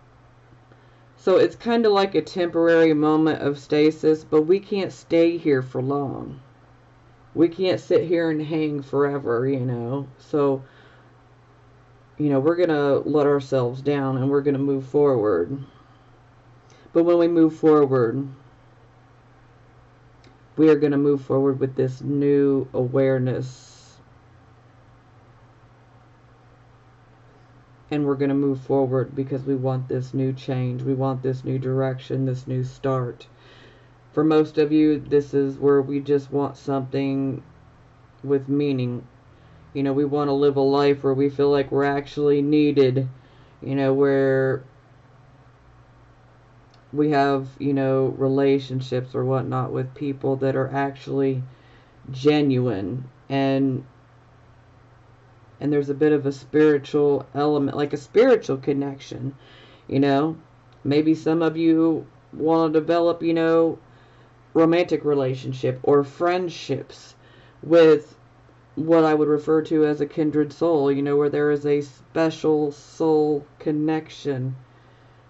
So it's kind of like a temporary moment of stasis, but we can't stay here for long. We can't sit here and hang forever, you know. So, you know, we're going to let ourselves down, and we're going to move forward. But when we move forward, we are going to move forward with this new awareness. And we're going to move forward because we want this new change. We want this new direction, this new start. For most of you, this is where we just want something with meaning. You know, we want to live a life where we feel like we're actually needed. You know, where we have, you know, relationships or whatnot with people that are actually genuine, and there's a bit of a spiritual element, like a spiritual connection, you know. Maybe some of you want to develop, you know, romantic relationship or friendships, with what I would refer to as a kindred soul, you know, where there is a special soul connection.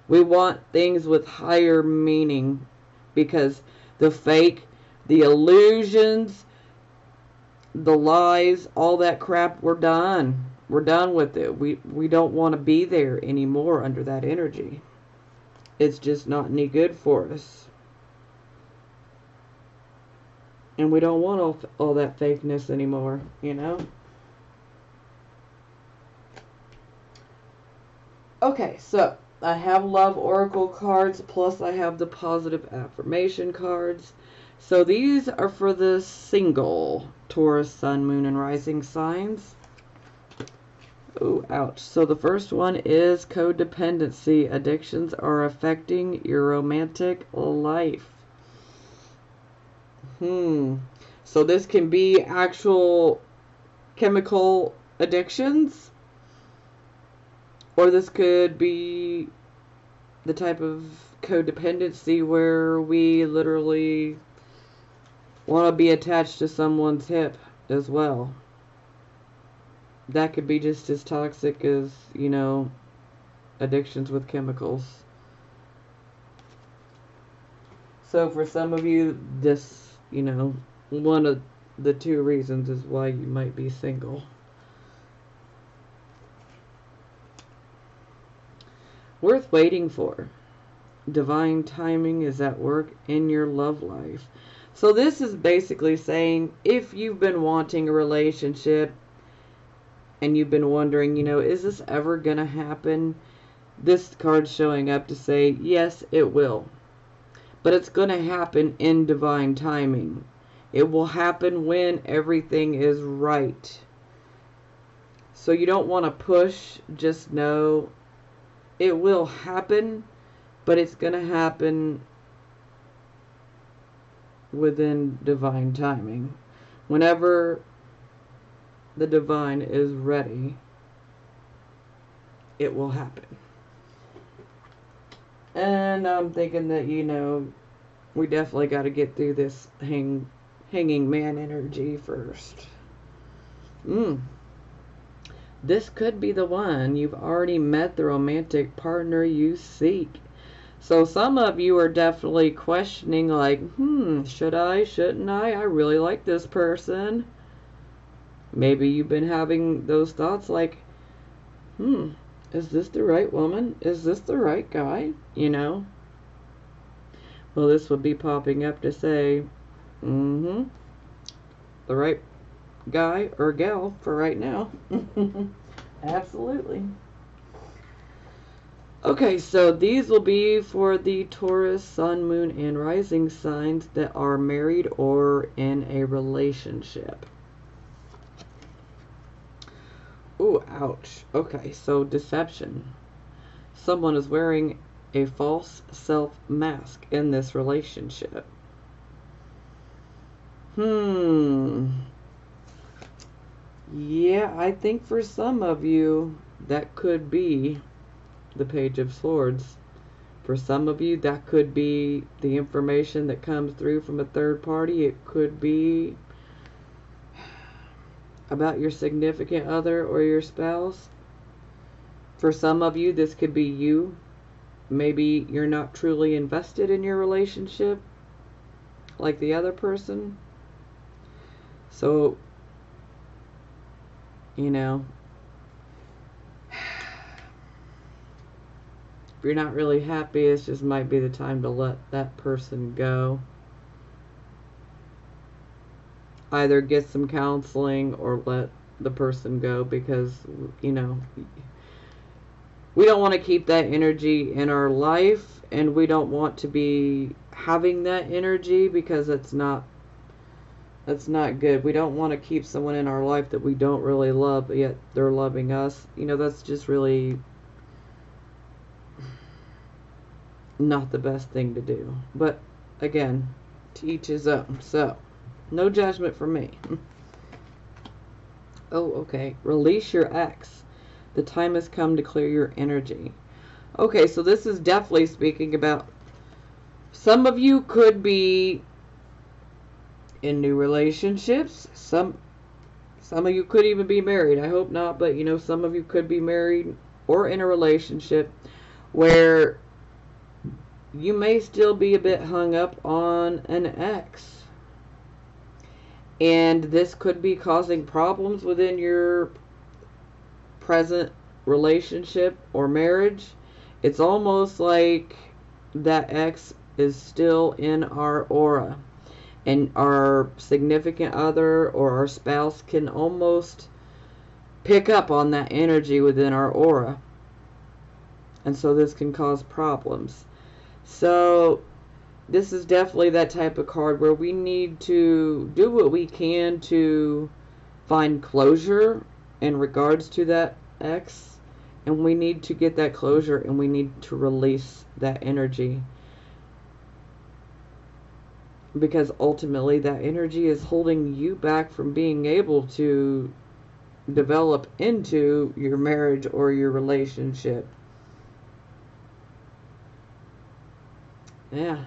We want things with higher meaning, because the fake, the illusions, the lies, all that crap, we're done. We're done with it. We don't want to be there anymore under that energy. It's just not any good for us. And we don't want all that fakeness anymore, you know? Okay, so I have love oracle cards, plus I have the positive affirmation cards. So these are for the single Taurus, Sun, Moon, and Rising signs. Oh, ouch. So the first one is codependency. Addictions are affecting your romantic life. So this can be actual chemical addictions, or this could be the type of codependency where we literally want to be attached to someone's hip as well. That could be just as toxic as, you know, addictions with chemicals. So for some of you, this, you know, one of the two reasons is why you might be single. Worth waiting for. Divine timing is at work in your love life. So this is basically saying, if you've been wanting a relationship and you've been wondering, you know, is this ever going to happen? This card's showing up to say, yes, it will. But it's going to happen in divine timing. It will happen when everything is right. So you don't want to push, just know it will happen, but it's going to happen within divine timing. Whenever the divine is ready, it will happen. And I'm thinking that, you know, we definitely got to get through this hanging man energy first. This could be the one. You've already met the romantic partner you seek. So some of you are definitely questioning, like, should I, shouldn't I? I really like this person. Maybe you've been having those thoughts like, is this the right woman? Is this the right guy? You know? Well, this would be popping up to say, the right guy or gal for right now. Absolutely. Okay, so these will be for the Taurus, Sun, Moon, and Rising signs that are married or in a relationship. Ooh, ouch. Okay, so deception. Someone is wearing a false self mask in this relationship. Yeah, I think for some of you, that could be the Page of Swords. For some of you, that could be the information that comes through from a third party. It could be about your significant other or your spouse. For some of you, this could be you. Maybe you're not truly invested in your relationship like the other person. So, you know, if you're not really happy, it just might be the time to let that person go. Either get some counseling or let the person go, because, you know, we don't want to keep that energy in our life, and we don't want to be having that energy, because that's not good. We don't want to keep someone in our life that we don't really love, yet they're loving us. You know, that's just really not the best thing to do. But again, to each his own. So, no judgment from me. Oh, okay. Release your ex. The time has come to clear your energy. Okay, so this is definitely speaking about some of you could be in new relationships. Some of you could even be married. I hope not, but some of you could be married or in a relationship where you may still be a bit hung up on an ex. And this could be causing problems within your present relationship or marriage. It's almost like that ex is still in our aura. And our significant other or our spouse can almost pick up on that energy within our aura. And so this can cause problems. So this is definitely that type of card where we need to do what we can to find closure in regards to that ex. And we need to get that closure, and we need to release that energy. Because ultimately that energy is holding you back from being able to develop into your marriage or your relationship. Yeah.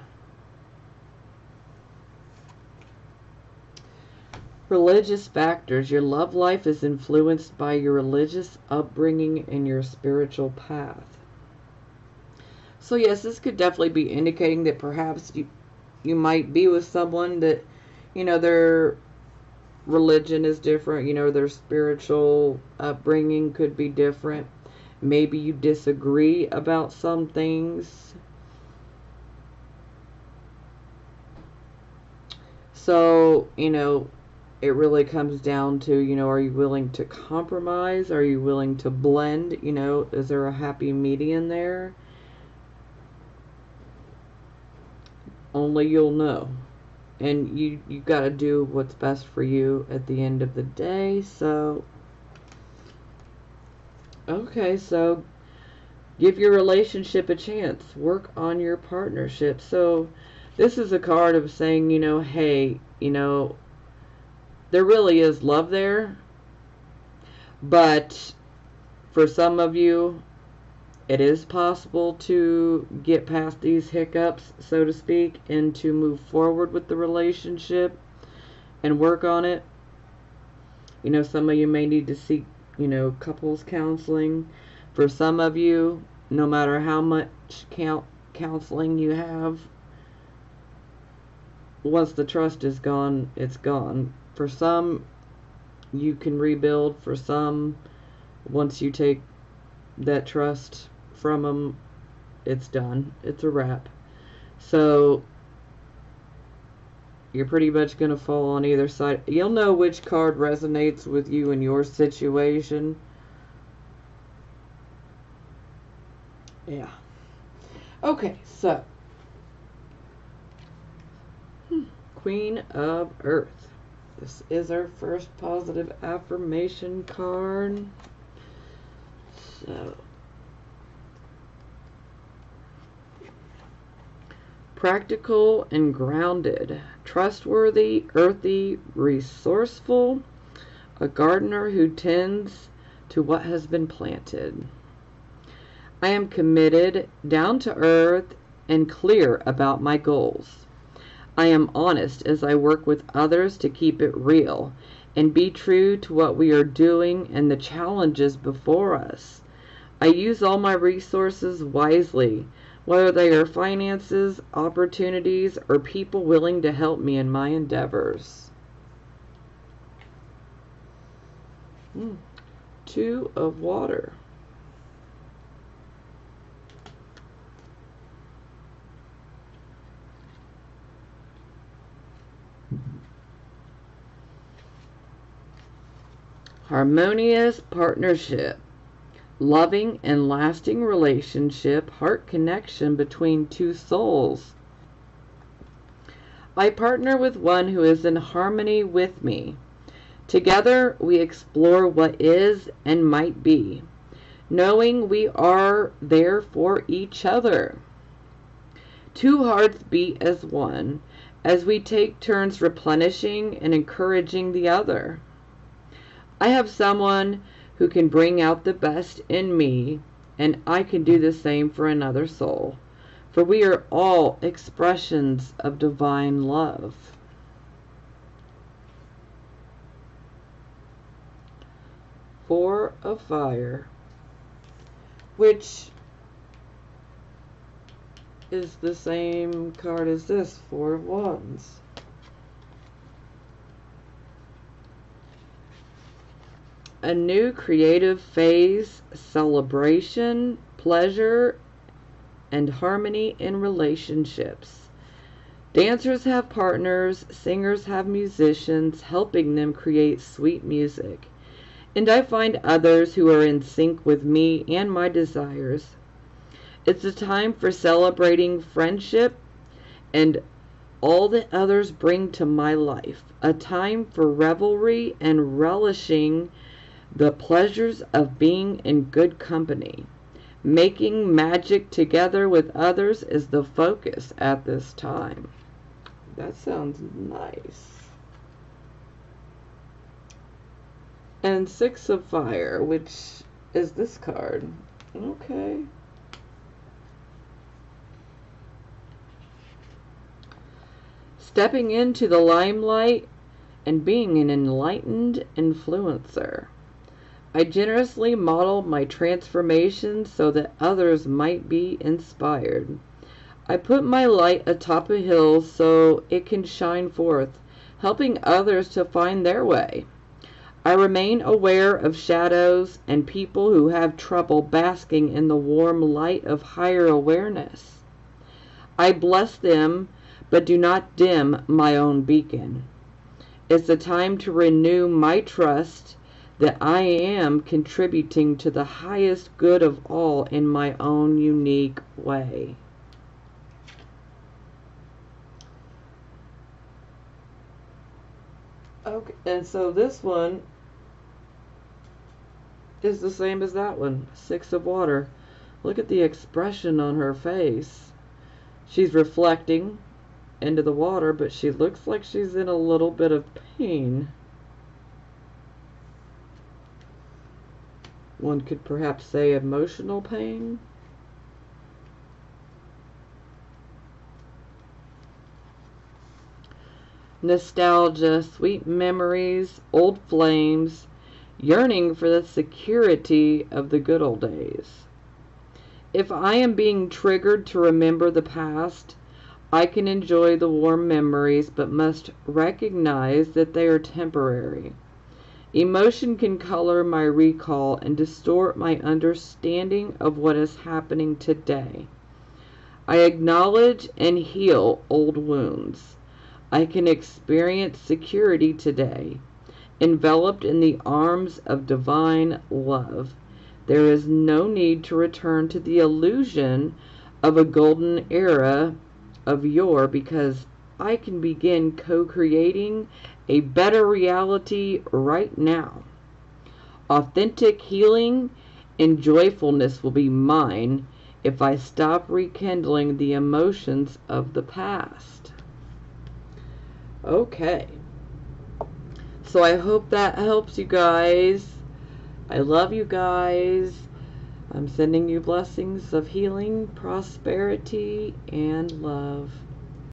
Religious factors. Your love life is influenced by your religious upbringing and your spiritual path. So yes, this could definitely be indicating that perhaps you might be with someone that, their religion is different, their spiritual upbringing could be different. Maybe you disagree about some things. So, it really comes down to, are you willing to compromise? Are you willing to blend? Is there a happy median there? Only you'll know. And you got to do what's best for you at the end of the day. So, okay, so give your relationship a chance. Work on your partnership. So, this is a card of saying, hey, there really is love there. But for some of you, it is possible to get past these hiccups, so to speak, and to move forward with the relationship and work on it. Some of you may need to seek, couples counseling. For some of you, no matter how much counseling you have, once the trust is gone, it's gone. For some, you can rebuild. For some, once you take that trust from them, it's done. It's a wrap. So you're pretty much going to fall on either side. You'll know which card resonates with you in your situation. Yeah. Okay, so Queen of Earth. This is our first positive affirmation card. So, practical and grounded, trustworthy, earthy, resourceful, a gardener who tends to what has been planted. I am committed, down to earth, and clear about my goals. I am honest as I work with others to keep it real and be true to what we are doing and the challenges before us. I use all my resources wisely, whether they are finances, opportunities, or people willing to help me in my endeavors. Two of water. Harmonious partnership. Loving and lasting relationship, heart connection between two souls. I partner with one who is in harmony with me. Together we explore what is and might be, knowing we are there for each other. Two hearts beat as one, as we take turns replenishing and encouraging the other. I have someone who can bring out the best in me, and I can do the same for another soul, for we are all expressions of divine love. Four of Fire, which is the same card as this, Four of Wands. A new creative phase, celebration, pleasure, and harmony in relationships. Dancers have partners, singers have musicians, helping them create sweet music. And I find others who are in sync with me and my desires. It's a time for celebrating friendship and all that others bring to my life. A time for revelry and relishing the pleasures of being in good company. Making magic together with others is the focus at this time. That sounds nice. And Six of Fire, which is this card. Okay. Stepping into the limelight and being an enlightened influencer. I generously model my transformation so that others might be inspired. I put my light atop a hill so it can shine forth, helping others to find their way. I remain aware of shadows and people who have trouble basking in the warm light of higher awareness. I bless them, but do not dim my own beacon. It's a time to renew my trust that I am contributing to the highest good of all in my own unique way. Okay, and so this one is the same as that one, Six of Water. Look at the expression on her face. She's reflecting into the water, but she looks like she's in a little bit of pain. One could perhaps say emotional pain. Nostalgia, sweet memories, old flames, yearning for the security of the good old days. If I am being triggered to remember the past, I can enjoy the warm memories, but must recognize that they are temporary. Emotion can color my recall and distort my understanding of what is happening today. I acknowledge and heal old wounds. I can experience security today, enveloped in the arms of divine love. There is no need to return to the illusion of a golden era of yore, because I can begin co-creating a better reality right now. Authentic healing and joyfulness will be mine if I stop rekindling the emotions of the past. Okay. So I hope that helps you guys. I love you guys. I'm sending you blessings of healing, prosperity, and love.